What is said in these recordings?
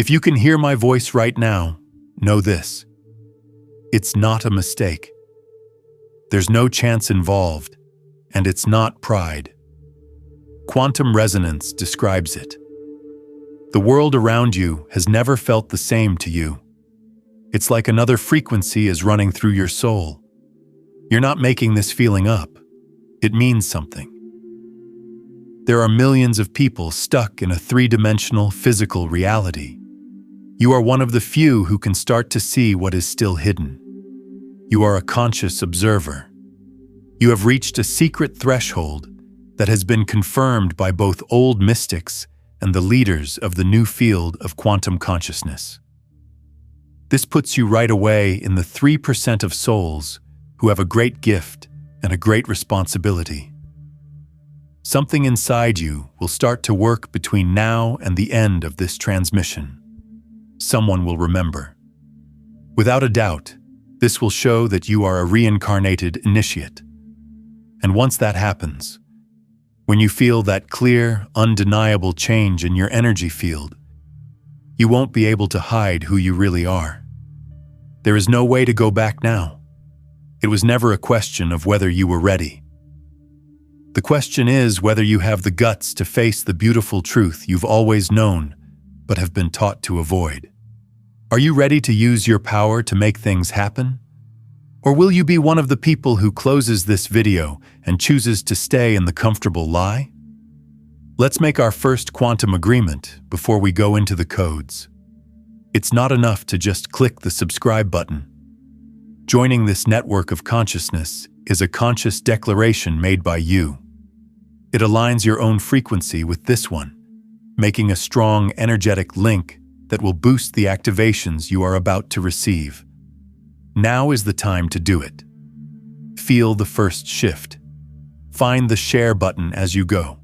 If you can hear my voice right now, know this. It's not a mistake. There's no chance involved, and it's not pride. Quantum resonance describes it. The world around you has never felt the same to you. It's like another frequency is running through your soul. You're not making this feeling up. It means something. There are millions of people stuck in a three-dimensional physical reality. You are one of the few who can start to see what is still hidden. You are a conscious observer. You have reached a secret threshold that has been confirmed by both old mystics and the leaders of the new field of quantum consciousness. This puts you right away in the 3% of souls who have a great gift and a great responsibility. Something inside you will start to work between now and the end of this transmission. Someone will remember. Without a doubt, this will show that you are a reincarnated initiate. And once that happens, when you feel that clear, undeniable change in your energy field, you won't be able to hide who you really are. There is no way to go back now. It was never a question of whether you were ready. The question is whether you have the guts to face the beautiful truth you've always known but have been taught to avoid. Are you ready to use your power to make things happen? Or will you be one of the people who closes this video and chooses to stay in the comfortable lie? Let's make our first quantum agreement before we go into the codes. It's not enough to just click the subscribe button. Joining this network of consciousness is a conscious declaration made by you. It aligns your own frequency with this one, making a strong, energetic link that will boost the activations you are about to receive. Now is the time to do it. Feel the first shift. Find the share button as you go.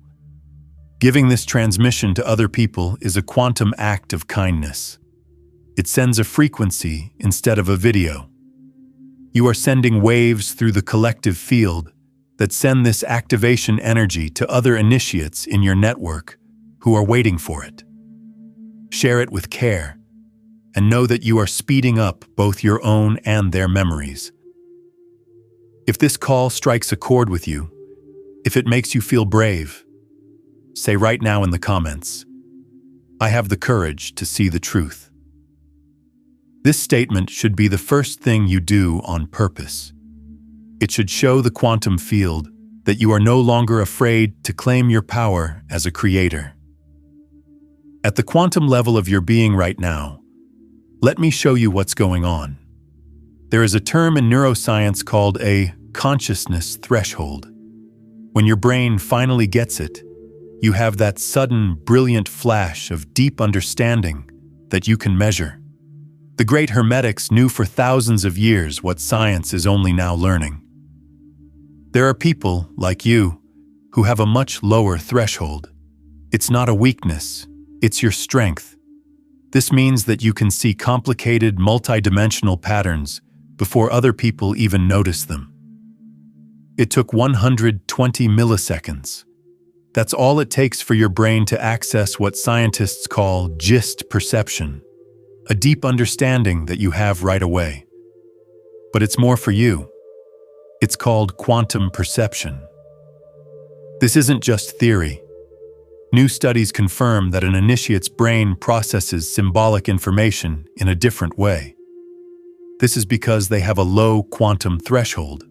Giving this transmission to other people is a quantum act of kindness. It sends a frequency instead of a video. You are sending waves through the collective field that send this activation energy to other initiates in your network who are waiting for it. Share it with care, and know that you are speeding up both your own and their memories. If this call strikes a chord with you, if it makes you feel brave, say right now in the comments, "I have the courage to see the truth." This statement should be the first thing you do on purpose. It should show the quantum field that you are no longer afraid to claim your power as a creator. At the quantum level of your being right now, let me show you what's going on. There is a term in neuroscience called a consciousness threshold. When your brain finally gets it, you have that sudden, brilliant flash of deep understanding that you can measure. The great Hermetics knew for thousands of years what science is only now learning. There are people, like you, who have a much lower threshold. It's not a weakness, it's your strength. This means that you can see complicated, multidimensional patterns before other people even notice them. It took 120 milliseconds. That's all it takes for your brain to access what scientists call gist perception, a deep understanding that you have right away. But it's more for you. It's called quantum perception. This isn't just theory. New studies confirm that an initiate's brain processes symbolic information in a different way. This is because they have a low quantum threshold.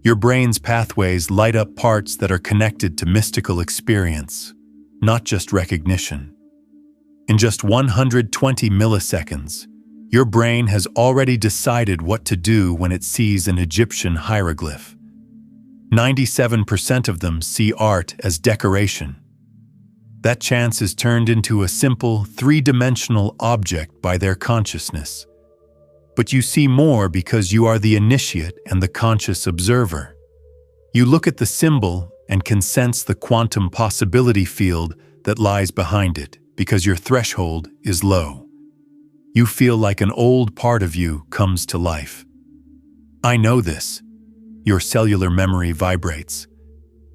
Your brain's pathways light up parts that are connected to mystical experience, not just recognition. In just 120 milliseconds, your brain has already decided what to do when it sees an Egyptian hieroglyph. 97% of them see art as decoration. That chance is turned into a simple, three-dimensional object by their consciousness. But you see more because you are the initiate and the conscious observer. You look at the symbol and can sense the quantum possibility field that lies behind it because your threshold is low. You feel like an old part of you comes to life. I know this. Your cellular memory vibrates.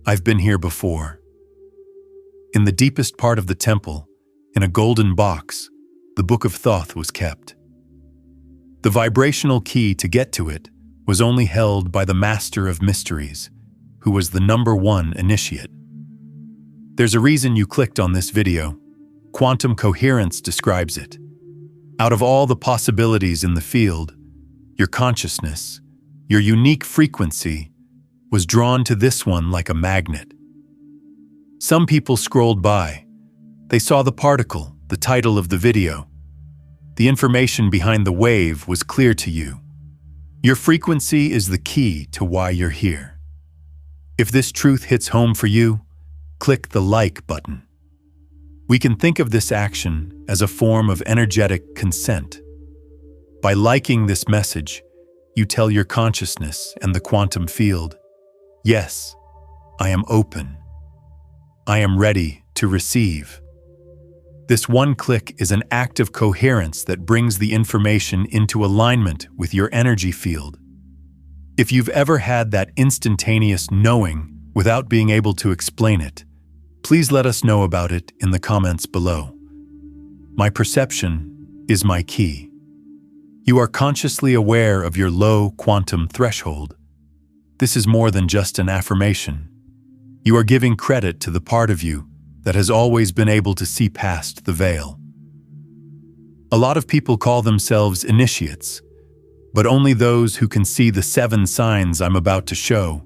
I've been here before. In the deepest part of the temple, in a golden box, the Book of Thoth was kept. The vibrational key to get to it was only held by the Master of Mysteries, who was the #1 initiate. There's a reason you clicked on this video. Quantum coherence describes it. Out of all the possibilities in the field, your consciousness, your unique frequency, was drawn to this one like a magnet. Some people scrolled by. They saw the particle, the title of the video. The information behind the wave was clear to you. Your frequency is the key to why you're here. If this truth hits home for you, click the like button. We can think of this action as a form of energetic consent. By liking this message, you tell your consciousness and the quantum field, yes, I am open. I am ready to receive. This one click is an act of coherence that brings the information into alignment with your energy field. If you've ever had that instantaneous knowing without being able to explain it, please let us know about it in the comments below. My perception is my key. You are consciously aware of your low quantum threshold. This is more than just an affirmation. You are giving credit to the part of you that has always been able to see past the veil. A lot of people call themselves initiates, but only those who can see the 7 signs I'm about to show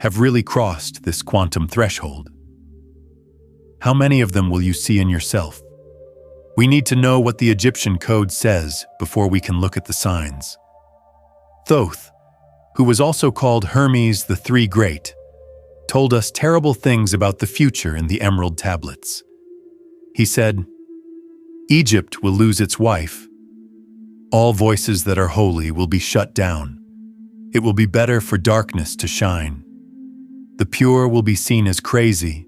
have really crossed this quantum threshold. How many of them will you see in yourself? We need to know what the Egyptian code says before we can look at the signs. Thoth, who was also called Hermes the Three Great, told us terrible things about the future in the Emerald Tablets. He said, Egypt will lose its wife. All voices that are holy will be shut down. It will be better for darkness to shine. The pure will be seen as crazy,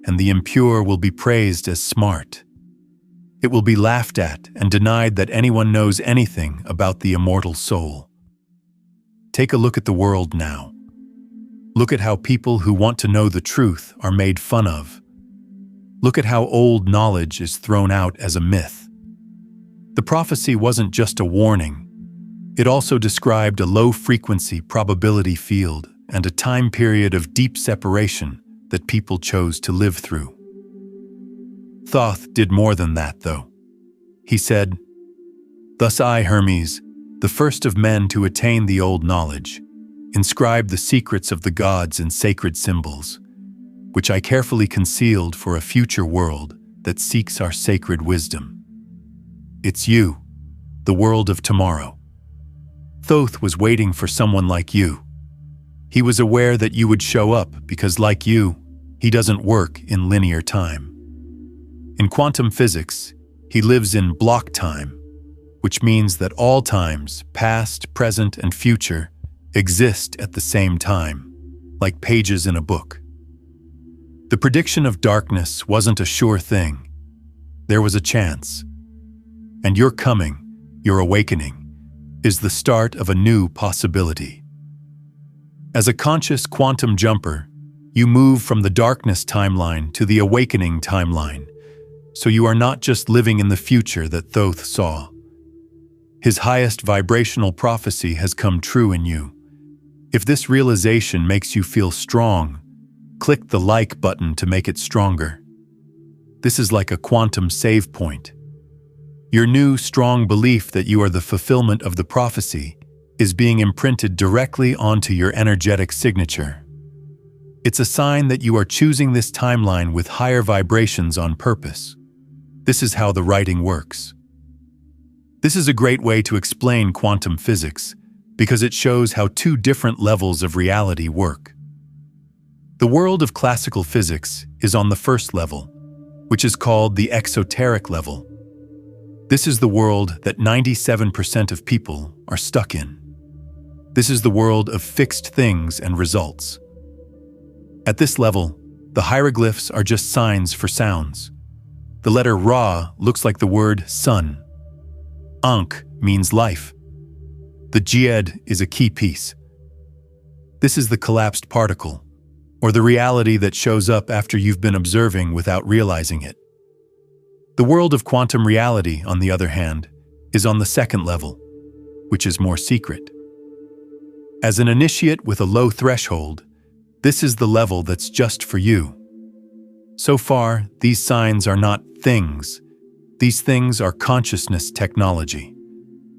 and the impure will be praised as smart. It will be laughed at and denied that anyone knows anything about the immortal soul. Take a look at the world now. Look at how people who want to know the truth are made fun of. Look at how old knowledge is thrown out as a myth. The prophecy wasn't just a warning. It also described a low-frequency probability field and a time period of deep separation that people chose to live through. Thoth did more than that, though. He said, Thus I, Hermes, the first of men to attain the old knowledge, inscribed the secrets of the gods in sacred symbols, which I carefully concealed for a future world that seeks our sacred wisdom. It's you, the world of tomorrow. Thoth was waiting for someone like you. He was aware that you would show up because, like you, he doesn't work in linear time. In quantum physics, he lives in block time, which means that all times, past, present, and future, exist at the same time, like pages in a book. The prediction of darkness wasn't a sure thing. There was a chance. And your coming, your awakening, is the start of a new possibility. As a conscious quantum jumper, you move from the darkness timeline to the awakening timeline, so you are not just living in the future that Thoth saw. His highest vibrational prophecy has come true in you. If this realization makes you feel strong, click the like button to make it stronger. This is like a quantum save point. Your new, strong belief that you are the fulfillment of the prophecy is being imprinted directly onto your energetic signature. It's a sign that you are choosing this timeline with higher vibrations on purpose. This is how the writing works. This is a great way to explain quantum physics, because it shows how 2 different levels of reality work. The world of classical physics is on the first level, which is called the exoteric level. This is the world that 97% of people are stuck in. This is the world of fixed things and results. At this level, the hieroglyphs are just signs for sounds. The letter Ra looks like the word sun. Ankh means life. The Jed is a key piece. This is the collapsed particle, or the reality that shows up after you've been observing without realizing it. The world of quantum reality, on the other hand, is on the second level, which is more secret. As an initiate with a low threshold, this is the level that's just for you. So far, these signs are not things. These things are consciousness technology.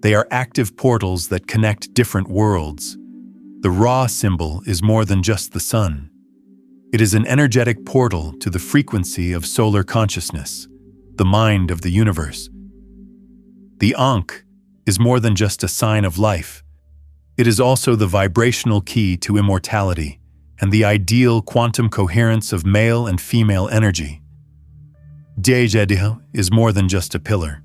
They are active portals that connect different worlds. The Ra symbol is more than just the sun. It is an energetic portal to the frequency of solar consciousness, the mind of the universe. The Ankh is more than just a sign of life. It is also the vibrational key to immortality and the ideal quantum coherence of male and female energy. Dejediha is more than just a pillar.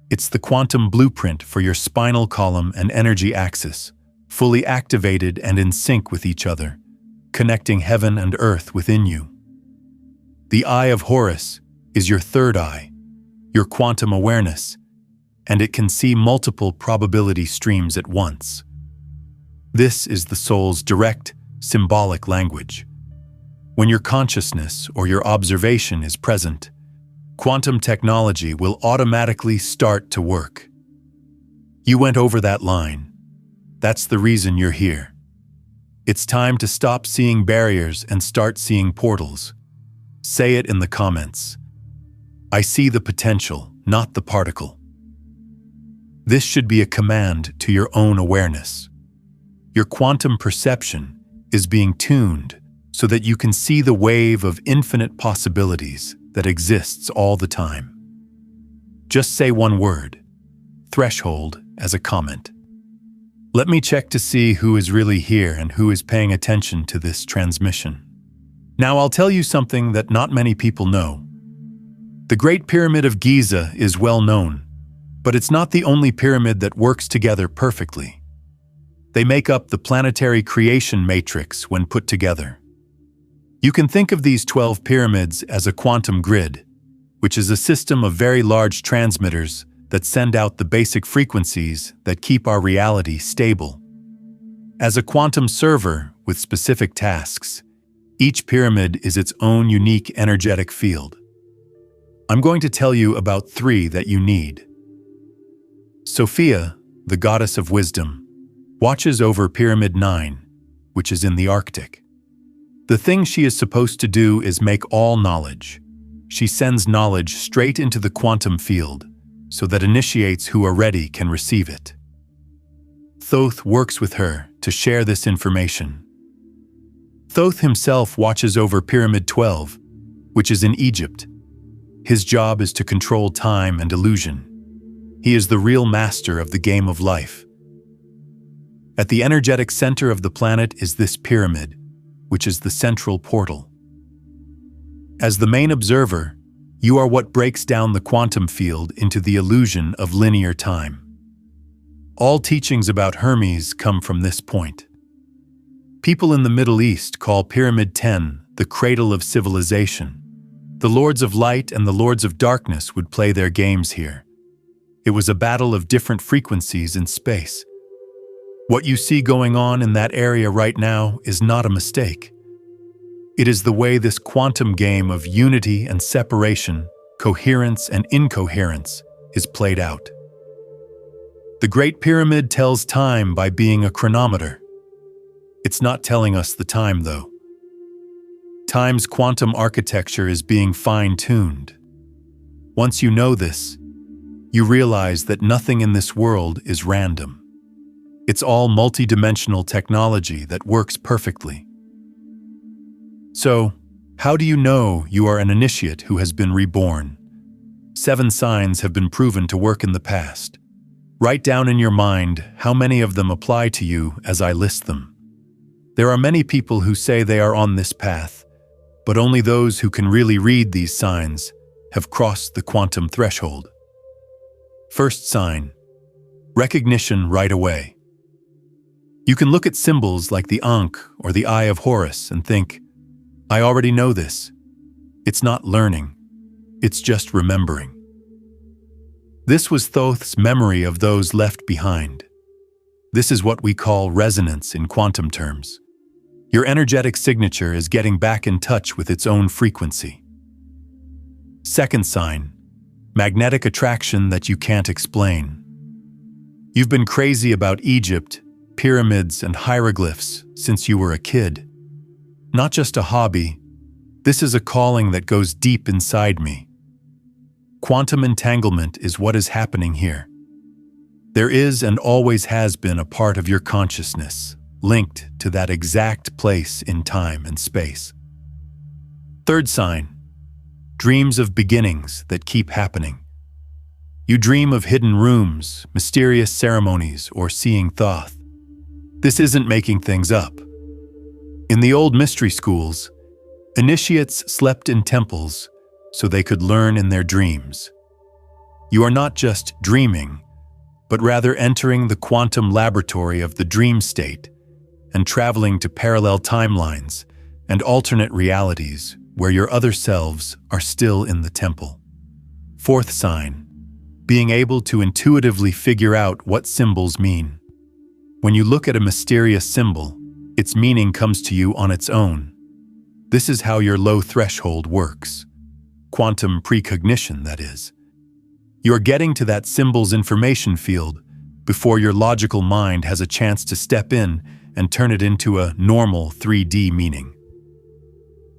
It's the quantum blueprint for your spinal column and energy axis, fully activated and in sync with each other, connecting heaven and earth within you. The Eye of Horus is your third eye, your quantum awareness, and it can see multiple probability streams at once. This is the soul's direct, symbolic language. When your consciousness or your observation is present, quantum technology will automatically start to work. You went over that line. That's the reason you're here. It's time to stop seeing barriers and start seeing portals. Say it in the comments. I see the potential, not the particle. This should be a command to your own awareness. Your quantum perception is being tuned so that you can see the wave of infinite possibilities that exists all the time. Just say one word, threshold, as a comment. Let me check to see who is really here and who is paying attention to this transmission. Now I'll tell you something that not many people know. The Great Pyramid of Giza is well known, but it's not the only pyramid that works together perfectly. They make up the planetary creation matrix when put together. You can think of these 12 pyramids as a quantum grid, which is a system of very large transmitters that send out the basic frequencies that keep our reality stable. As a quantum server with specific tasks, each pyramid is its own unique energetic field. I'm going to tell you about 3 that you need. Sophia, the goddess of wisdom, watches over Pyramid 9, which is in the Arctic. The thing she is supposed to do is make all knowledge. She sends knowledge straight into the quantum field, so that initiates who are ready can receive it. Thoth works with her to share this information. Thoth himself watches over Pyramid 12, which is in Egypt. His job is to control time and illusion. He is the real master of the game of life. At the energetic center of the planet is this pyramid, which is the central portal. As the main observer, you are what breaks down the quantum field into the illusion of linear time. All teachings about Hermes come from this point. People in the Middle East call Pyramid 10 the cradle of civilization. The Lords of Light and the Lords of Darkness would play their games here. It was a battle of different frequencies in space. What you see going on in that area right now is not a mistake. It is the way this quantum game of unity and separation, coherence and incoherence is played out. The Great Pyramid tells time by being a chronometer. It's not telling us the time, though. Time's quantum architecture is being fine-tuned. Once you know this, you realize that nothing in this world is random. It's all multidimensional technology that works perfectly. So, how do you know you are an initiate who has been reborn? 7 signs have been proven to work in the past. Write down in your mind how many of them apply to you as I list them. There are many people who say they are on this path, but only those who can really read these signs have crossed the quantum threshold. First sign, recognition right away. You can look at symbols like the Ankh or the Eye of Horus and think, I already know this. It's not learning, it's just remembering. This was Thoth's memory of those left behind. This is what we call resonance in quantum terms. Your energetic signature is getting back in touch with its own frequency. Second sign, magnetic attraction that you can't explain. You've been crazy about Egypt, pyramids, and hieroglyphs since you were a kid. Not just a hobby, this is a calling that goes deep inside me. Quantum entanglement is what is happening here. There is and always has been a part of your consciousness linked to that exact place in time and space. Third sign, dreams of beginnings that keep happening. You dream of hidden rooms, mysterious ceremonies, or seeing Thoth. This isn't making things up. In the old mystery schools, initiates slept in temples so they could learn in their dreams. You are not just dreaming, but rather entering the quantum laboratory of the dream state and traveling to parallel timelines and alternate realities where your other selves are still in the temple. Fourth sign, being able to intuitively figure out what symbols mean. When you look at a mysterious symbol, its meaning comes to you on its own. This is how your low threshold works. Quantum precognition, that is. You're getting to that symbol's information field before your logical mind has a chance to step in and turn it into a normal 3D meaning.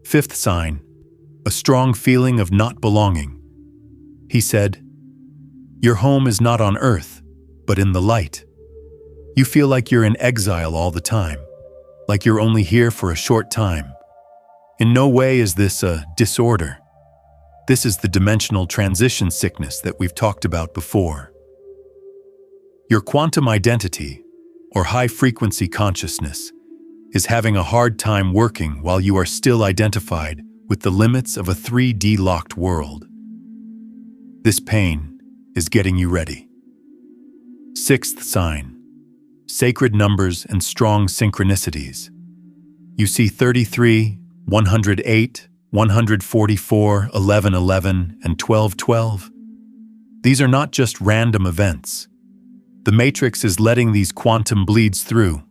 Fifth sign, a strong feeling of not belonging. He said, your home is not on earth, but in the light. You feel like you're in exile all the time, like you're only here for a short time. In no way is this a disorder. This is the dimensional transition sickness that we've talked about before. Your quantum identity, or high-frequency consciousness, is having a hard time working while you are still identified with the limits of a 3D locked world. This pain is getting you ready. Sixth sign, sacred numbers and strong synchronicities. You see 33, 108, 144, 1111, and 1212. These are not just random events. The matrix is letting these quantum bleeds through.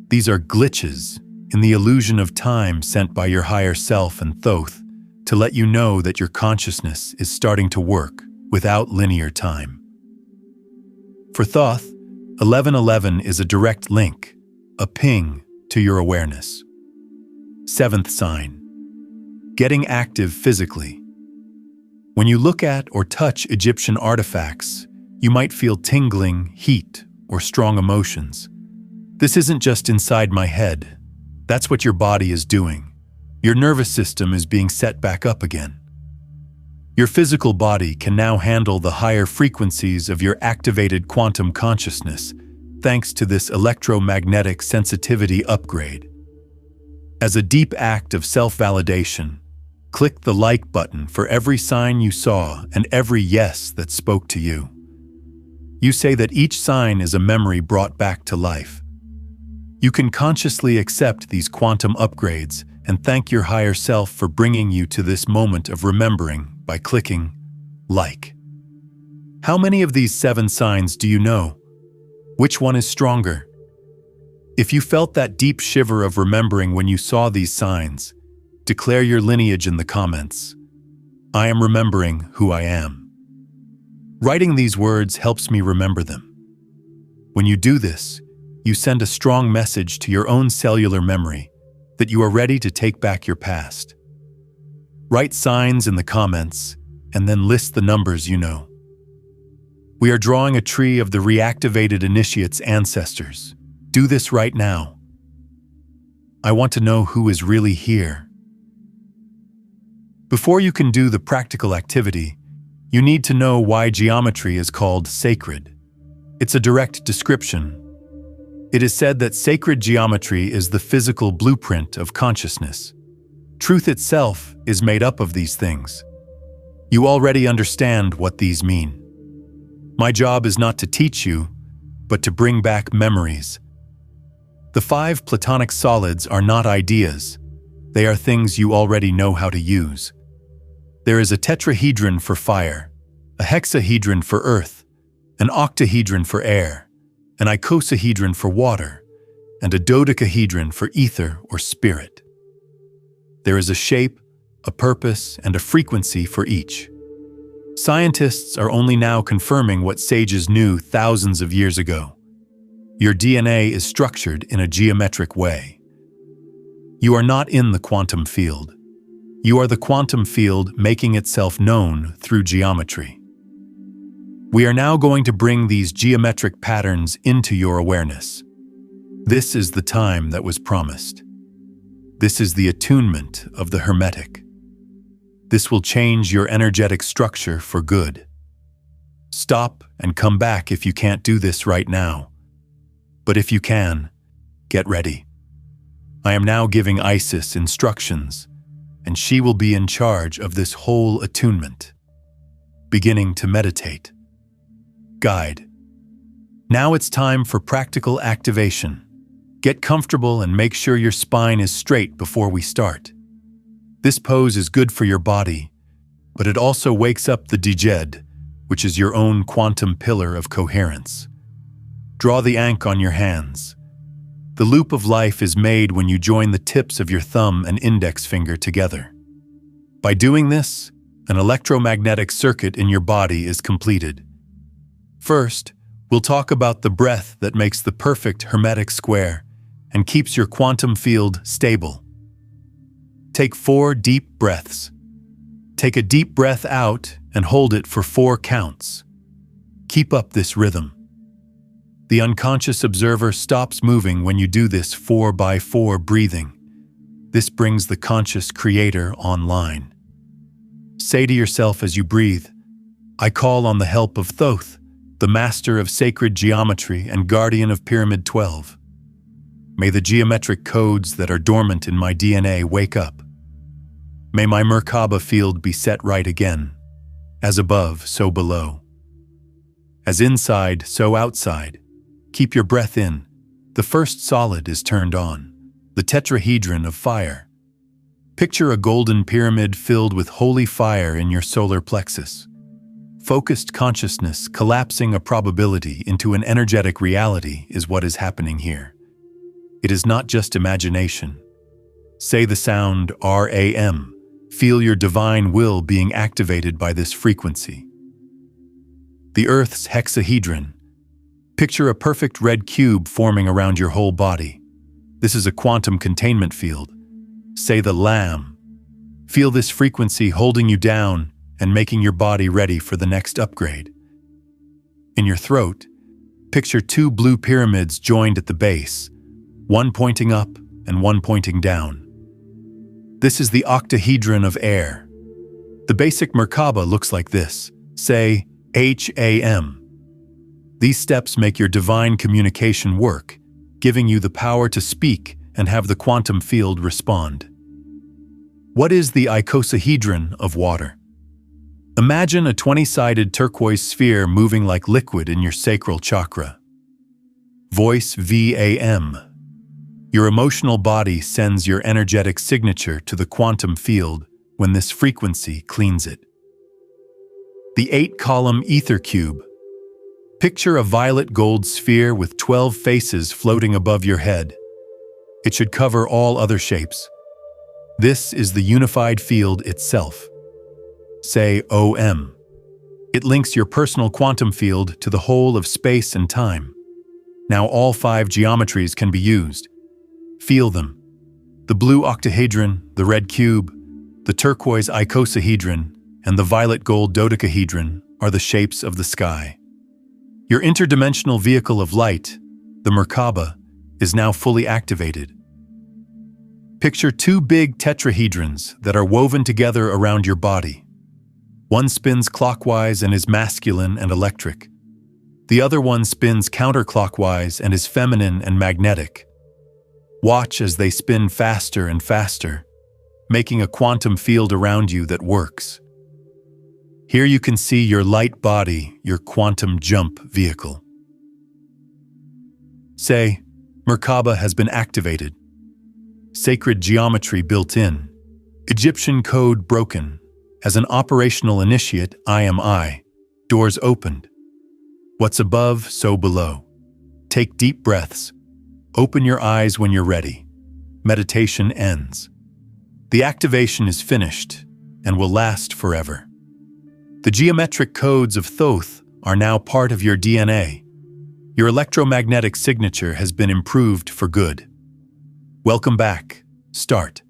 These are glitches in the illusion of time sent by your higher self and Thoth to let you know that your consciousness is starting to work without linear time. For Thoth, 1111 is a direct link, a ping to your awareness. Seventh sign, getting active physically. When you look at or touch Egyptian artifacts, you might feel tingling, heat, or strong emotions. This isn't just inside my head. That's what your body is doing. Your nervous system is being set back up again. Your physical body can now handle the higher frequencies of your activated quantum consciousness, thanks to this electromagnetic sensitivity upgrade. As a deep act of self-validation, click the like button for every sign you saw and every yes that spoke to you. You say that each sign is a memory brought back to life. You can consciously accept these quantum upgrades and thank your higher self for bringing you to this moment of remembering by clicking like. How many of these 7 signs do you know? Which one is stronger? If you felt that deep shiver of remembering when you saw these signs, declare your lineage in the comments. I am remembering who I am. Writing these words helps me remember them. When you do this, you send a strong message to your own cellular memory that you are ready to take back your past. Write signs in the comments and then list the numbers you know. We are drawing a tree of the reactivated initiate's ancestors. Do this right now. I want to know who is really here. Before you can do the practical activity, you need to know why geometry is called sacred. It's a direct description. It is said that sacred geometry is the physical blueprint of consciousness. Truth itself is made up of these things. You already understand what these mean. My job is not to teach you, but to bring back memories. The 5 Platonic solids are not ideas. They are things you already know how to use. There is a tetrahedron for fire, a hexahedron for earth, an octahedron for air, an icosahedron for water, and a dodecahedron for ether or spirit. There is a shape, a purpose, and a frequency for each. Scientists are only now confirming what sages knew thousands of years ago. Your DNA is structured in a geometric way. You are not in the quantum field. You are the quantum field making itself known through geometry. We are now going to bring these geometric patterns into your awareness. This is the time that was promised. This is the attunement of the Hermetic. This will change your energetic structure for good. Stop and come back if you can't do this right now. But if you can, get ready. I am now giving Isis instructions, and she will be in charge of this whole attunement. Beginning to meditate. Guide. Now it's time for practical activation. Get comfortable and make sure your spine is straight before we start. This pose is good for your body, but it also wakes up the Dijed, which is your own quantum pillar of coherence. Draw the Ankh on your hands. The loop of life is made when you join the tips of your thumb and index finger together. By doing this, an electromagnetic circuit in your body is completed. First, we'll talk about the breath that makes the perfect hermetic square and keeps your quantum field stable. Take 4 deep breaths. Take a deep breath out and hold it for 4 counts. Keep up this rhythm. The unconscious observer stops moving when you do this 4x4 breathing. This brings the conscious creator online. Say to yourself as you breathe, I call on the help of Thoth, the master of sacred geometry and guardian of Pyramid 12. May the geometric codes that are dormant in my DNA wake up. May my Merkaba field be set right again. As above, so below. As inside, so outside. Keep your breath in. The first solid is turned on, the tetrahedron of fire. Picture a golden pyramid filled with holy fire in your solar plexus. Focused consciousness collapsing a probability into an energetic reality is what is happening here. It is not just imagination. Say the sound RAM. Feel your divine will being activated by this frequency. The Earth's hexahedron. Picture a perfect red cube forming around your whole body. This is a quantum containment field. Say the LAM. Feel this frequency holding you down and making your body ready for the next upgrade. In your throat, picture 2 blue pyramids joined at the base, one pointing up and one pointing down. This is the octahedron of air. The basic Merkaba looks like this. Say HAM. These steps make your divine communication work, giving you the power to speak and have the quantum field respond. What is the icosahedron of water? Imagine a 20-sided turquoise sphere moving like liquid in your sacral chakra. Voice VAM. Your emotional body sends your energetic signature to the quantum field when this frequency cleans it. The 8-column ether cube. Picture a violet gold sphere with 12 faces floating above your head. It should cover all other shapes. This is the unified field itself. Say OM. It links your personal quantum field to the whole of space and time. Now all 5 geometries can be used. Feel them. The blue octahedron, the red cube, the turquoise icosahedron, and the violet gold dodecahedron are the shapes of the sky. Your interdimensional vehicle of light, the Merkaba, is now fully activated. Picture 2 big tetrahedrons that are woven together around your body. One spins clockwise and is masculine and electric. The other one spins counterclockwise and is feminine and magnetic. Watch as they spin faster and faster, making a quantum field around you that works. Here you can see your light body, your quantum jump vehicle. Say, Merkaba has been activated. Sacred geometry built in. Egyptian code broken. As an operational initiate, I am I. Doors opened. What's above, so below. Take deep breaths. Open your eyes when you're ready. Meditation ends. The activation is finished and will last forever. The geometric codes of Thoth are now part of your DNA. Your electromagnetic signature has been improved for good. Welcome back. Start.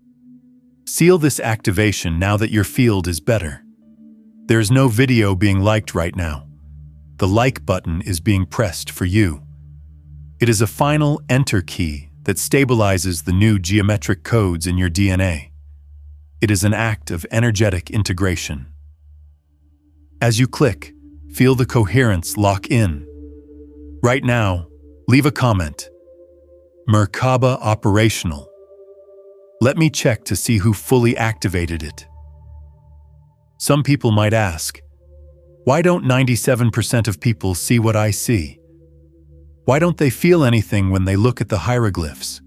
Seal this activation now that your field is better. There is no video being liked right now. The like button is being pressed for you. It is a final enter key that stabilizes the new geometric codes in your DNA. It is an act of energetic integration. As you click, feel the coherence lock in. Right now, leave a comment. Merkaba operational. Let me check to see who fully activated it. Some people might ask, why don't 97% of people see what I see? Why don't they feel anything when they look at the hieroglyphs?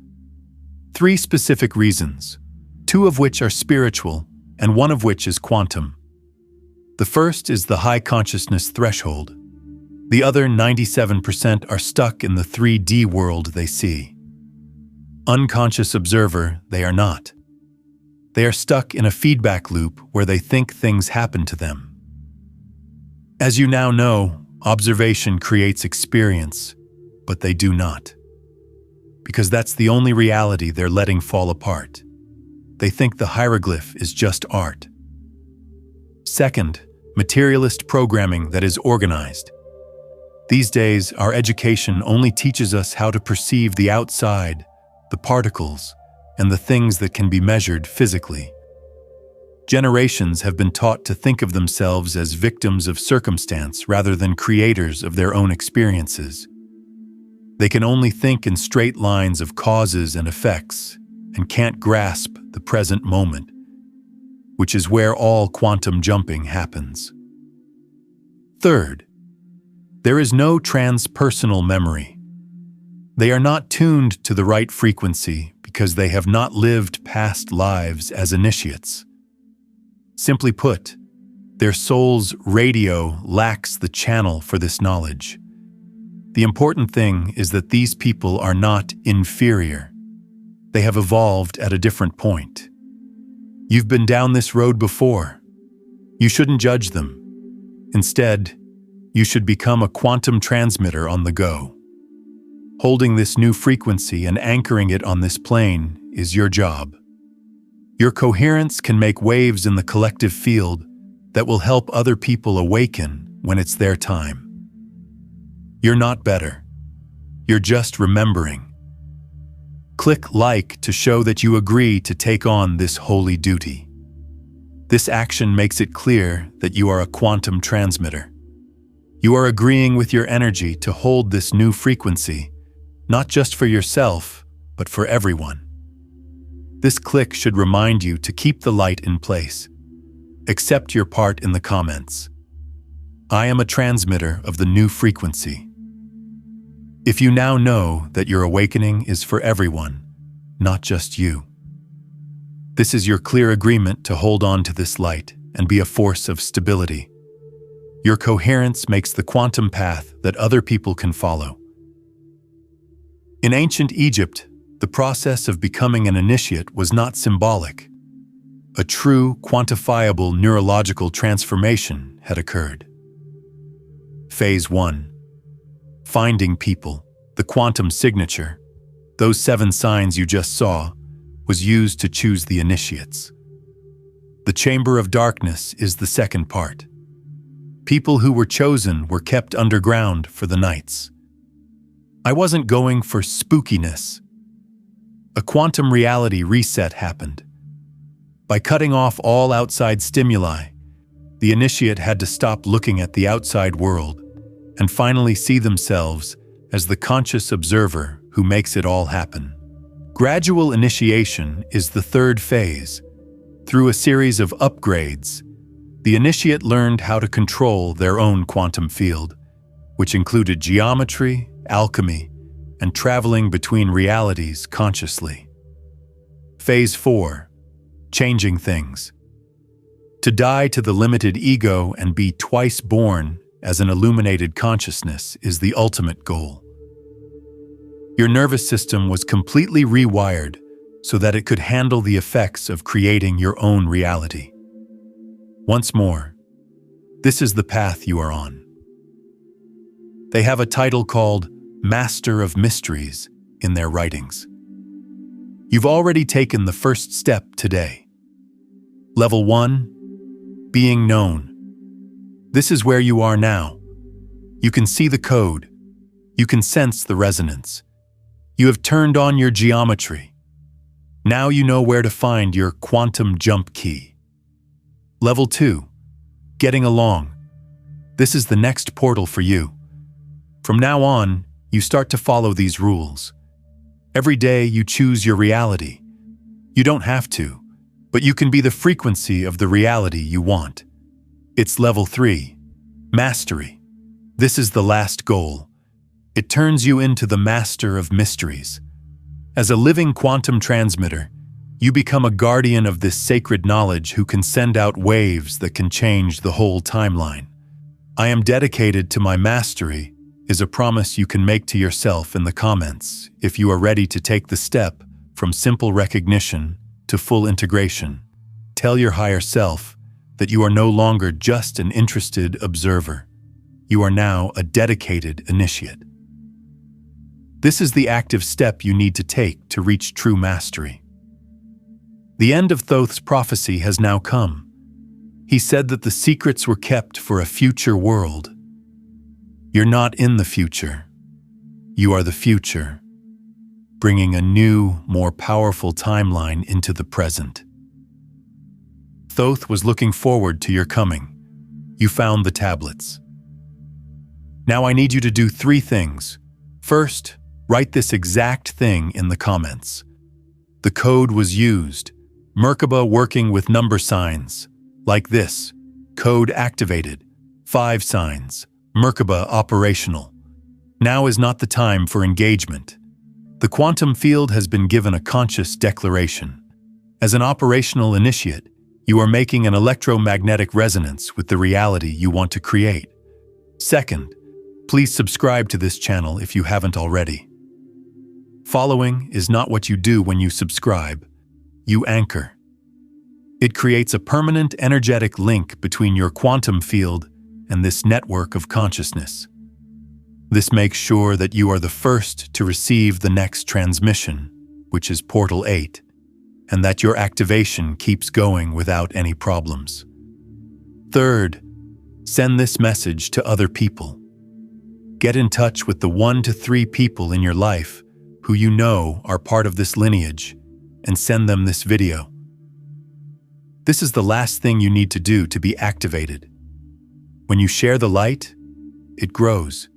3 specific reasons, 2 of which are spiritual and 1 of which is quantum. The first is the high consciousness threshold. The other 97% are stuck in the 3D world they see. Unconscious observer, they are not. They are stuck in a feedback loop where they think things happen to them. As you now know, observation creates experience, but they do not. Because that's the only reality they're letting fall apart. They think the hieroglyph is just art. Second, materialist programming that is organized. These days, our education only teaches us how to perceive the outside, the particles, and the things that can be measured physically. Generations have been taught to think of themselves as victims of circumstance rather than creators of their own experiences. They can only think in straight lines of causes and effects and can't grasp the present moment, which is where all quantum jumping happens. Third, there is no transpersonal memory. They are not tuned to the right frequency because they have not lived past lives as initiates. Simply put, their soul's radio lacks the channel for this knowledge. The important thing is that these people are not inferior. They have evolved at a different point. You've been down this road before. You shouldn't judge them. Instead, you should become a quantum transmitter on the go. Holding this new frequency and anchoring it on this plane is your job. Your coherence can make waves in the collective field that will help other people awaken when it's their time. You're not better. You're just remembering. Click like to show that you agree to take on this holy duty. This action makes it clear that you are a quantum transmitter. You are agreeing with your energy to hold this new frequency, not just for yourself, but for everyone. This click should remind you to keep the light in place. Accept your part in the comments. I am a transmitter of the new frequency. If you now know that your awakening is for everyone, not just you. This is your clear agreement to hold on to this light and be a force of stability. Your coherence makes the quantum path that other people can follow. In ancient Egypt, the process of becoming an initiate was not symbolic. A true, quantifiable neurological transformation had occurred. Phase 1. Finding people, the quantum signature, those 7 signs you just saw, was used to choose the initiates. The chamber of darkness is the second part. People who were chosen were kept underground for the nights. I wasn't going for spookiness. A quantum reality reset happened. By cutting off all outside stimuli, the initiate had to stop looking at the outside world and finally see themselves as the conscious observer who makes it all happen. Gradual initiation is the third phase. Through a series of upgrades, the initiate learned how to control their own quantum field, which included geometry, alchemy, and traveling between realities consciously. Phase 4. Changing things. To die to the limited ego and be twice born as an illuminated consciousness is the ultimate goal. Your nervous system was completely rewired so that it could handle the effects of creating your own reality. Once more, This is the path you are on. They have a title called Master of Mysteries in their writings. You've already taken the first step today. Level 1, being known. This is where you are now. You can see the code. You can sense the resonance. You have turned on your geometry. Now you know where to find your quantum jump key. Level 2, getting along. This is the next portal for you. From now on, you start to follow these rules. Every day you choose your reality. You don't have to, but you can be the frequency of the reality you want. It's level 3, mastery. This is the last goal. It turns you into the master of mysteries. As a living quantum transmitter, you become a guardian of this sacred knowledge who can send out waves that can change the whole timeline. I am dedicated to my mastery is a promise you can make to yourself in the comments if you are ready to take the step from simple recognition to full integration. Tell your higher self that you are no longer just an interested observer. You are now a dedicated initiate. This is the active step you need to take to reach true mastery. The end of Thoth's prophecy has now come. He said that the secrets were kept for a future world. You're not in the future. You are the future, bringing a new, more powerful timeline into the present. Thoth was looking forward to your coming. You found the tablets. Now I need you to do 3 things. First, write this exact thing in the comments. The code was used. Merkaba working with number signs. Like this. Code activated. 5 signs. Merkaba operational. Now is not the time for engagement. The quantum field has been given a conscious declaration. As an operational initiate, you are making an electromagnetic resonance with the reality you want to create. Second, please subscribe to this channel if you haven't already. Following is not what you do when you subscribe. You anchor. It creates a permanent energetic link between your quantum field and this network of consciousness. This makes sure that you are the first to receive the next transmission, which is Portal 8, and that your activation keeps going without any problems. Third, send this message to other people. Get in touch with the 1 to 3 people in your life who you know are part of this lineage and send them this video. This is the last thing you need to do to be activated. When you share the light, it grows.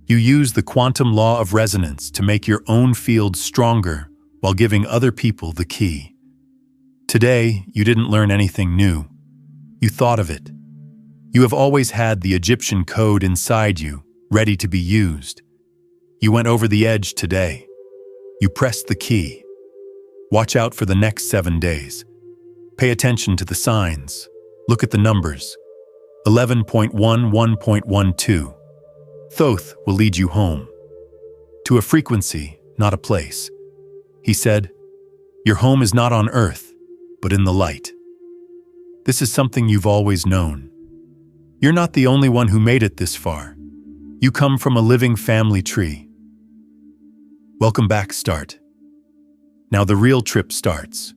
You use the quantum law of resonance to make your own field stronger while giving other people the key. Today, you didn't learn anything new. You thought of it. You have always had the Egyptian code inside you, ready to be used. You went over the edge today. You pressed the key. Watch out for the next 7 days. Pay attention to the signs. Look at the numbers. 11.11.12. Thoth will lead you home. To a frequency, not a place. He said, your home is not on earth, but in the light. This is something you've always known. You're not the only one who made it this far. You come from a living family tree. Welcome back, Start. Now the real trip starts.